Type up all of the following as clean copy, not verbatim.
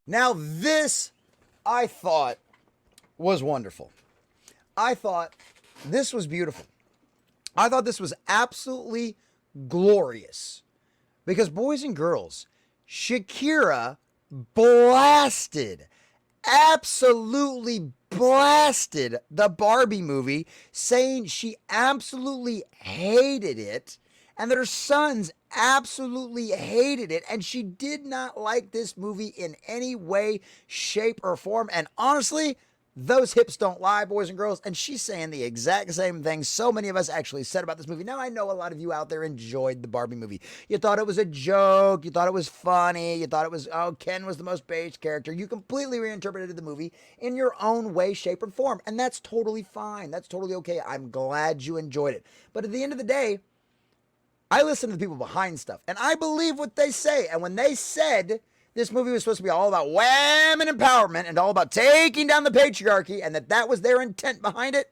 Now, this I thought was wonderful. I thought this was beautiful. I thought this was absolutely glorious. Because, boys and girls, Shakira blasted, absolutely blasted the Barbie movie, saying she absolutely hated it and that her sons absolutely hated it, and she did not like this movie in any way, shape, or form. And honestly, those hips don't lie, boys and girls. And she's saying the exact same thing so many of us actually said about this movie. Now, I know a lot of you out there enjoyed the Barbie movie. You thought it was a joke. You thought it was funny. You thought it was, oh, Ken was the most beige character. You completely reinterpreted the movie in your own way, shape, or form. And that's totally fine. That's totally okay. I'm glad you enjoyed it. But at the end of the day, I listen to the people behind stuff, and I believe what they say. And when they said this movie was supposed to be all about women empowerment and all about taking down the patriarchy, and that was their intent behind it,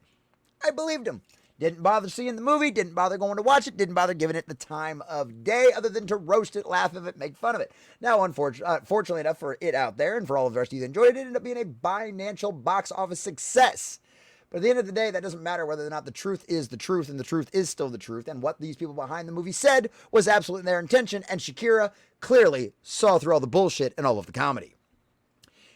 I believed them. Didn't bother seeing the movie, didn't bother going to watch it, didn't bother giving it the time of day other than to roast it, laugh at it, make fun of it. Now, fortunately enough for it out there and for all of the rest of you that enjoyed it, it ended up being a financial box office success. But at the end of the day, that doesn't matter whether or not the truth is the truth, and the truth is still the truth. And what these people behind the movie said was absolutely their intention, and Shakira clearly saw through all the bullshit and all of the comedy.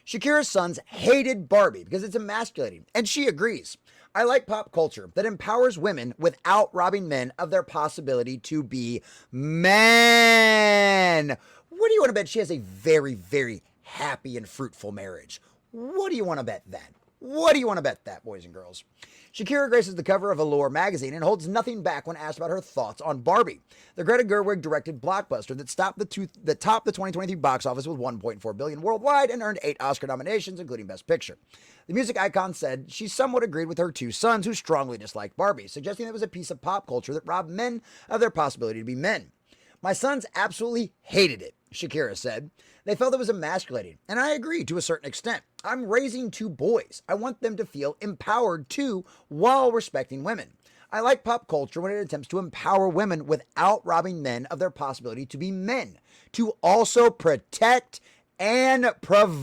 Shakira's sons hated Barbie because it's emasculating, and she agrees. I like pop culture that empowers women without robbing men of their possibility to be men. What do you want to bet? She has a very, very happy and fruitful marriage. What do you want to bet that? What do you want to bet that, boys and girls? Shakira graces the cover of Allure magazine and holds nothing back when asked about her thoughts on Barbie, the Greta Gerwig directed blockbuster that topped the 2023 box office with $1.4 billion worldwide and earned 8 Oscar nominations, including Best Picture. The music icon said she somewhat agreed with her 2 sons who strongly disliked Barbie, suggesting it was a piece of pop culture that robbed men of their possibility to be men. My sons absolutely hated it, Shakira said. They felt it was emasculating, and I agree to a certain extent. I'm raising 2 boys. I want them to feel empowered too while respecting women. I like pop culture when it attempts to empower women without robbing men of their possibility to be men, to also protect and provide.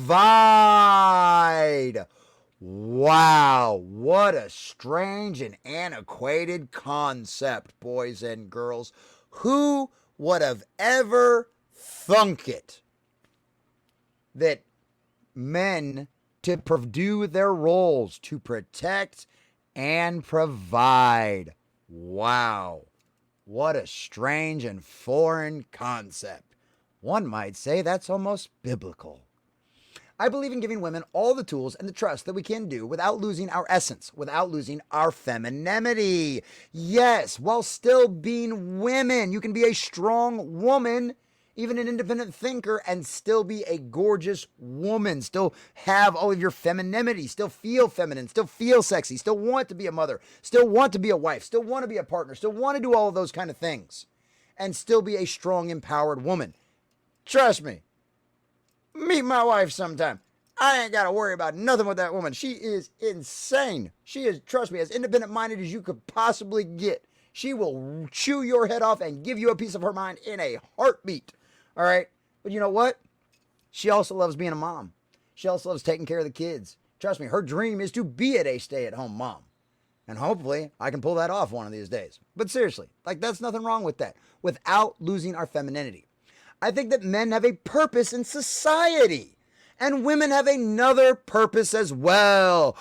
Wow, what a strange and antiquated concept, boys and girls. Who would have ever thunk it that men to do their roles to protect and provide? Wow, what a strange and foreign concept. One might say that's almost biblical. I believe in giving women all the tools and the trust that we can do without losing our essence, without losing our femininity. Yes, while still being women. You can be a strong woman, even an independent thinker, and still be a gorgeous woman. Still have all of your femininity, still feel feminine, still feel sexy, still want to be a mother, still want to be a wife, still want to be a partner, still want to do all of those kind of things, and still be a strong, empowered woman. Trust me. Meet my wife sometime. I ain't got to worry about nothing with that woman. She is insane. She is, trust me, as independent minded as you could possibly get. She will chew your head off and give you a piece of her mind in a heartbeat. All right? But you know what? She also loves being a mom. She also loves taking care of the kids. Trust me, her dream is to be a stay-at-home mom. And hopefully, I can pull that off one of these days. But seriously, that's nothing wrong with that, without losing our femininity. I think that men have a purpose in society, and women have another purpose as well.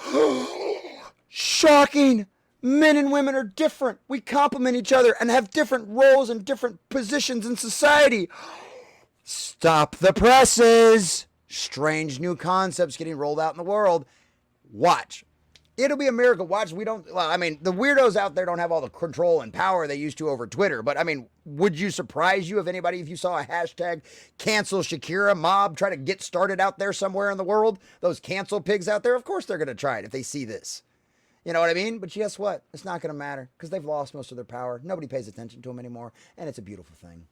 Shocking! Men and women are different. We complement each other and have different roles and different positions in society. Stop the presses! Strange new concepts getting rolled out in the world. Watch. It'll be a miracle. Watch. The weirdos out there don't have all the control and power they used to over Twitter. But, would you surprise you if you saw a hashtag cancel Shakira mob try to get started out there somewhere in the world? Those cancel pigs out there, of course they're going to try it if they see this. You know what I mean? But guess what? It's not going to matter because they've lost most of their power. Nobody pays attention to them anymore. And it's a beautiful thing.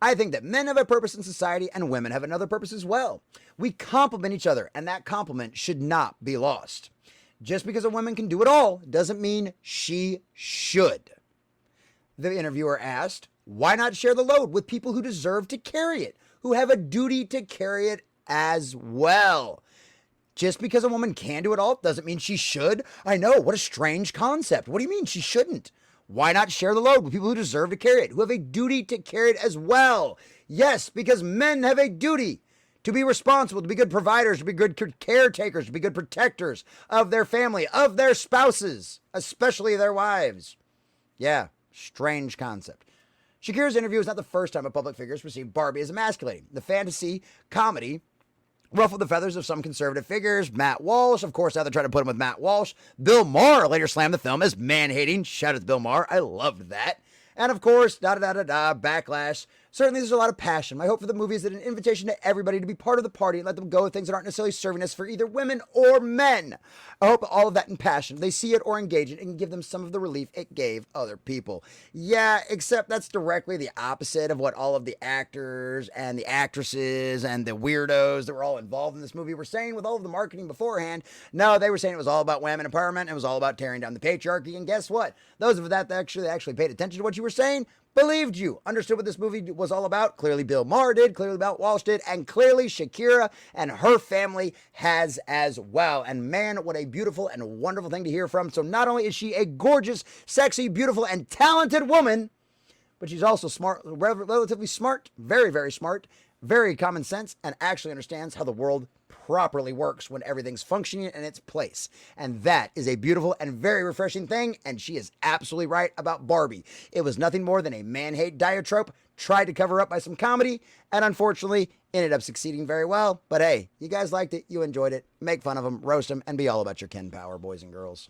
I think that men have a purpose in society and women have another purpose as well. We complement each other, and that complement should not be lost. Just because a woman can do it all doesn't mean she should. The interviewer asked, why not share the load with people who deserve to carry it, who have a duty to carry it as well. Just because a woman can do it all doesn't mean she should. I know, what a strange concept. What do you mean she shouldn't? Why not share the load with people who deserve to carry it, who have a duty to carry it as well? Yes, because men have a duty to be responsible, to be good providers, to be good caretakers, to be good protectors of their family, of their spouses, especially their wives. Yeah, strange concept. Shakira's interview was not the first time a public figure has perceived Barbie as emasculating. The fantasy comedy ruffled the feathers of some conservative figures. Matt Walsh, of course, now they're trying to put him with Matt Walsh. Bill Maher later slammed the film as man-hating. Shout out to Bill Maher. I loved that. And of course, backlash. Certainly there's a lot of passion. My hope for the movie is that an invitation to everybody to be part of the party and let them go with things that aren't necessarily serving us for either women or men. I hope all of that in passion, they see it or engage it and give them some of the relief it gave other people. Yeah, except that's directly the opposite of what all of the actors and the actresses and the weirdos that were all involved in this movie were saying with all of the marketing beforehand. No, they were saying it was all about women empowerment. It was all about tearing down the patriarchy. And guess what? Those of that actually paid attention to what you were saying believed you, understood what this movie was all about. Clearly Bill Maher did, clearly Matt Walsh did, and clearly Shakira and her family has as well. And man, what a beautiful and wonderful thing to hear from. So not only is she a gorgeous, sexy, beautiful, and talented woman, but she's also smart, relatively smart, very, very smart, very common sense, and actually understands how the world properly works when everything's functioning in its place. And that is a beautiful and very refreshing thing, and she is absolutely right about Barbie. It was nothing more than a man-hate diatrope, tried to cover up by some comedy, and unfortunately ended up succeeding very well. But hey, you guys liked it, you enjoyed it, make fun of them, roast them, and be all about your Ken power, boys and girls.